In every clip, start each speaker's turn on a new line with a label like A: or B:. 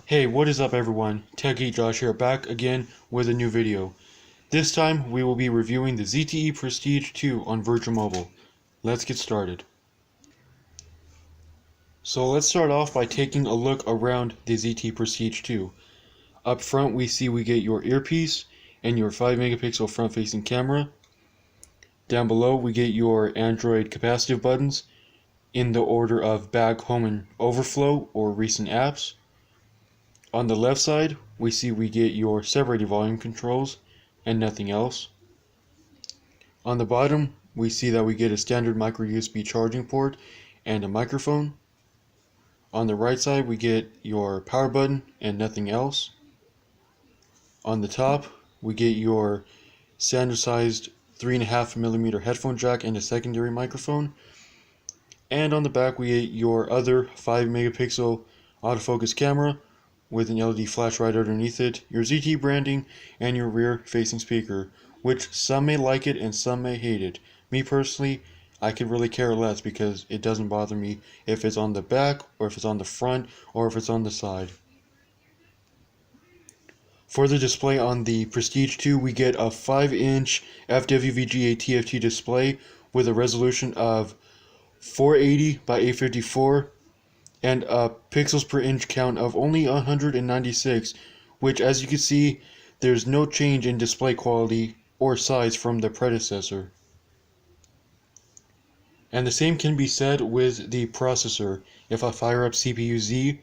A: Hey, what is up everyone? techgeekjosh here, back again with a new video. This time we will be reviewing the ZTE Prestige 2 on Virtual Mobile. Let's get started. So let's start off by taking a look around the ZTE Prestige 2. Up front we get your earpiece and your 5 megapixel front facing camera. Down below we get your Android capacitive buttons in the order of back, home, and overflow or recent apps. On the left side, we get your separated volume controls and nothing else. On the bottom, we see that we get a standard micro USB charging port and a microphone. On the right side, we get your power button and nothing else. On the top, we get your standard sized 3.5mm headphone jack and a secondary microphone. And on the back, we get your other 5 megapixel autofocus camera with an LED flash right underneath it, your ZTE branding, and your rear facing speaker, which some may like it and some may hate it. Me personally, I could really care less because it doesn't bother me if it's on the back or if it's on the front or if it's on the side. For the display on the Prestige 2, we get a 5-inch FWVGA TFT display with a resolution of 480 by 854 and a pixels per inch count of only 196, which, as you can see, there's no change in display quality or size from the predecessor. And the same can be said with the processor. If I fire up CPU-Z,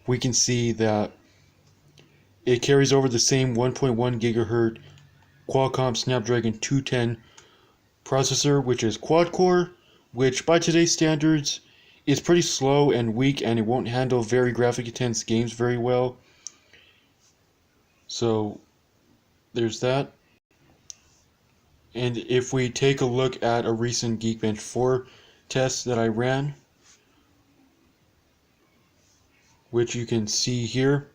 A: we can see that it carries over the same 1.1 GHz Qualcomm Snapdragon 210 processor, which is quad-core, which by today's standards is pretty slow and weak, and it won't handle very graphic intense games very well. So there's that. And if we take a look at a recent Geekbench 4 test that I ran, which you can see here,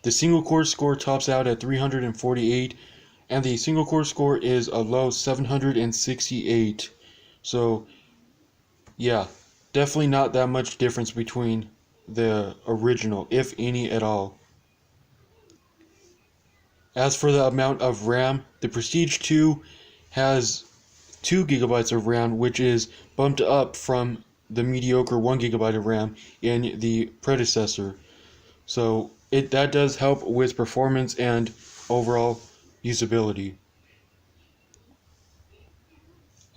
A: the single core score tops out at 348 and the single core score is a low 768. So yeah, definitely not that much difference between the original, if any at all. As for the amount of RAM, the Prestige 2 has 2 GB of RAM, which is bumped up from the mediocre 1 GB of RAM in the predecessor. So that does help with performance and overall usability.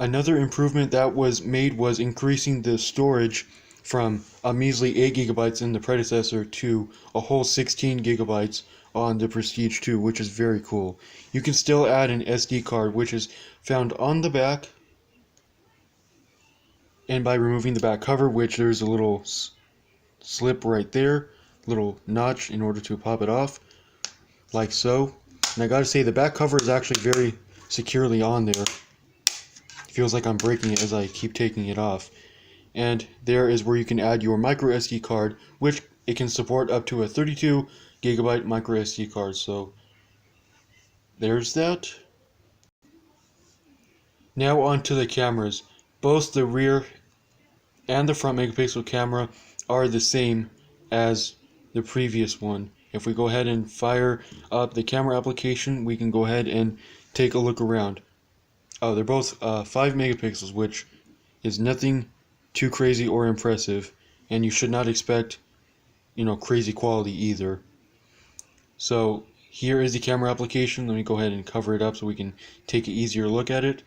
A: Another improvement that was made was increasing the storage from a measly 8 GB in the predecessor to a whole 16 GB on the Prestige 2, which is very cool. You can still add an SD card, which is found on the back, and by removing the back cover, which there's a little slip right there, little notch in order to pop it off, like so. And I gotta say, the back cover is actually very securely on there. Feels like I'm breaking it as I keep taking it off. And there is where you can add your micro SD card, which it can support up to a 32 GB micro SD card. So there's that. Now on to the cameras. Both the rear and the front megapixel camera are the same as the previous one. If we go ahead and fire up the camera application, we can go ahead and take a look around. Oh, they're both 5 megapixels, which is nothing too crazy or impressive, and you should not expect, crazy quality either. So here is the camera application. Let me go ahead and cover it up so we can take an easier look at it.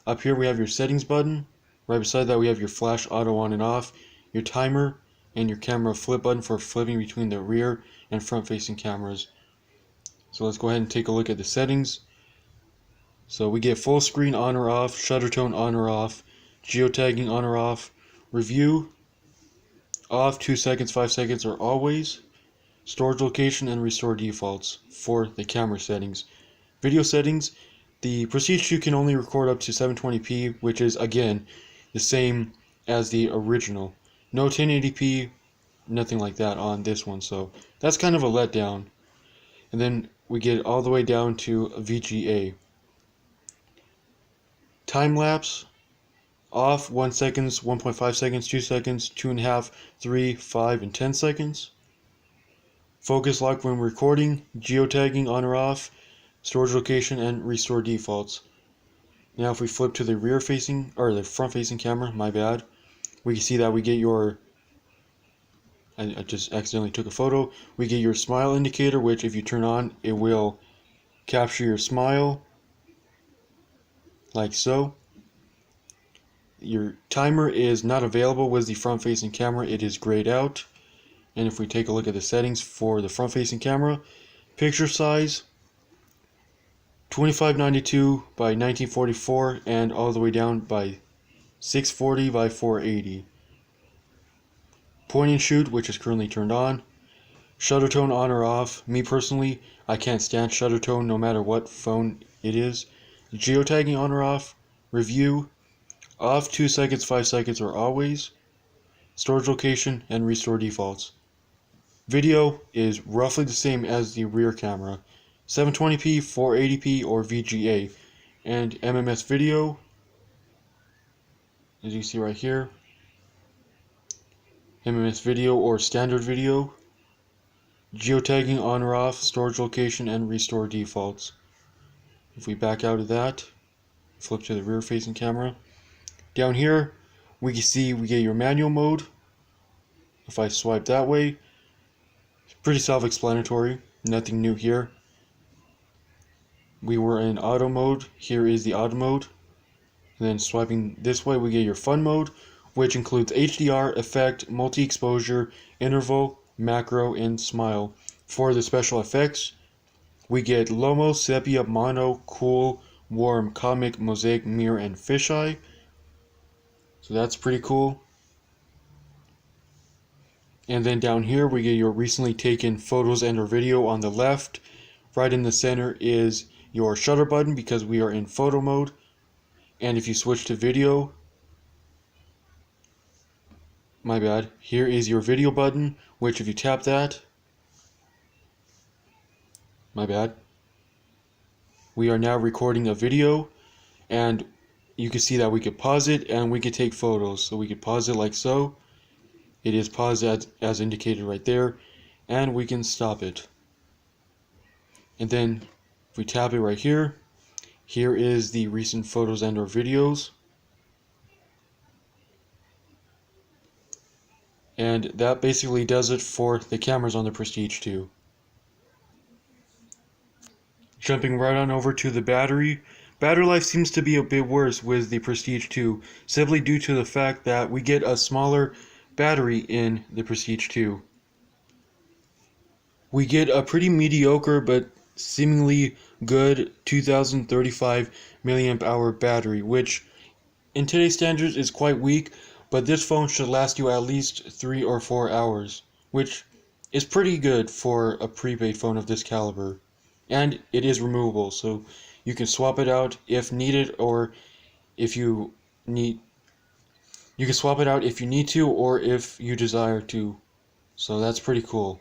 A: Up here we have your settings button. Right beside that we have your flash auto on and off, your timer, and your camera flip button for flipping between the rear and front facing cameras. So let's go ahead and take a look at the settings. So we get full screen on or off, shutter tone on or off, geotagging on or off, review off, 2 seconds, 5 seconds, or always, storage location, and restore defaults for the camera settings. Video settings, the Prestige 2 can only record up to 720p, which is again the same as the original. No 1080p, nothing like that on this one, so that's kind of a letdown. And then we get all the way down to VGA. Time lapse off, 1 second, 1.5 seconds, 2 seconds, 2.5, 3, 5, and 10 seconds. focus lock when recording, geotagging on or off, storage location, and restore defaults. Now if we flip to the rear facing, or the front facing camera, my bad, we can see that we get your, I just accidentally took a photo, we get your smile indicator, which if you turn on, it will capture your smile, like so. Your timer is not available with the front facing camera, it is grayed out. And if we take a look at the settings for the front facing camera, picture size 2592 by 1944 and all the way down by 640 by 480. Point and shoot, which is currently turned on. Shutter tone on or off. Me personally, I can't stand shutter tone no matter what phone it is. Geotagging on or off. Review off 2 seconds, 5 seconds, or always. Storage location and restore defaults. Video is roughly the same as the rear camera, 720p, 480p, or VGA, and MMS video, as you see right here, MMS video or standard video, geotagging on or off, storage location, and restore defaults. If we back out of that, flip to the rear facing camera, down here we can see we get your manual mode. If I swipe that way, pretty self-explanatory, nothing new here. We were in auto mode, here is the auto mode. And then swiping this way we get your fun mode, which includes HDR, effect, multi-exposure, interval, macro, and smile. For the special effects, we get Lomo, Sepia, Mono, Cool, Warm, Comic, Mosaic, Mirror, and Fisheye. So that's pretty cool. And then down here we get your recently taken photos and or video on the left. Right in the center is your shutter button because we are in photo mode. And if you switch to video, my bad, here is your video button, which if you tap that, my bad, we are now recording a video, and you can see that we could pause it and we could take photos. So we could pause it like so. It is paused as indicated right there, and we can stop it. And then if we tap it right here, here is the recent photos and or videos. And that basically does it for the cameras on the Prestige 2. Jumping right on over to the battery. Battery life seems to be a bit worse with the Prestige 2, simply due to the fact that we get a smaller battery in the Prestige 2. We get a pretty mediocre but seemingly good 2035 milliamp hour battery, which in today's standards is quite weak, but this phone should last you at least 3 or 4 hours, which is pretty good for a prepaid phone of this caliber. And it is removable, so you can swap it out if needed, or if you need. You can swap it out if you need to, or if you desire to. So that's pretty cool.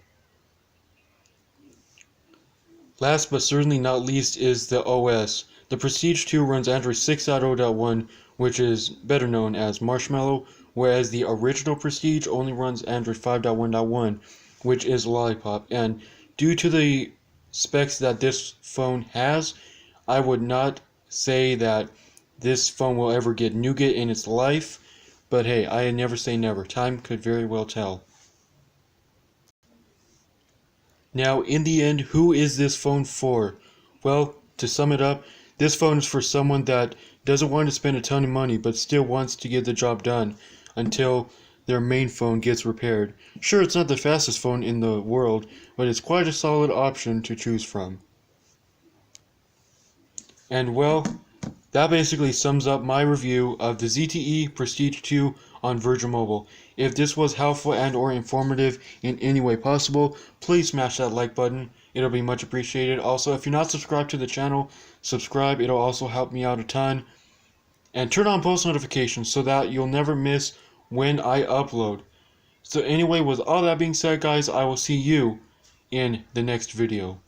A: Last but certainly not least is the OS. The Prestige 2 runs Android 6.0.1, which is better known as Marshmallow, whereas the original Prestige only runs Android 5.1.1, which is Lollipop. And due to the specs that this phone has, I would not say that this phone will ever get Nougat in its life. But hey, I never say never. Time could very well tell. Now, in the end, who is this phone for? Well, to sum it up, this phone is for someone that doesn't want to spend a ton of money but still wants to get the job done until their main phone gets repaired. Sure, it's not the fastest phone in the world, but it's quite a solid option to choose from. And well, that basically sums up my review of the ZTE Prestige 2 on Virgin Mobile. If this was helpful and or informative in any way possible, please smash that like button. It'll be much appreciated. Also, if you're not subscribed to the channel, subscribe. It'll also help me out a ton. And turn on post notifications so that you'll never miss when I upload. So anyway, with all that being said, guys, I will see you in the next video.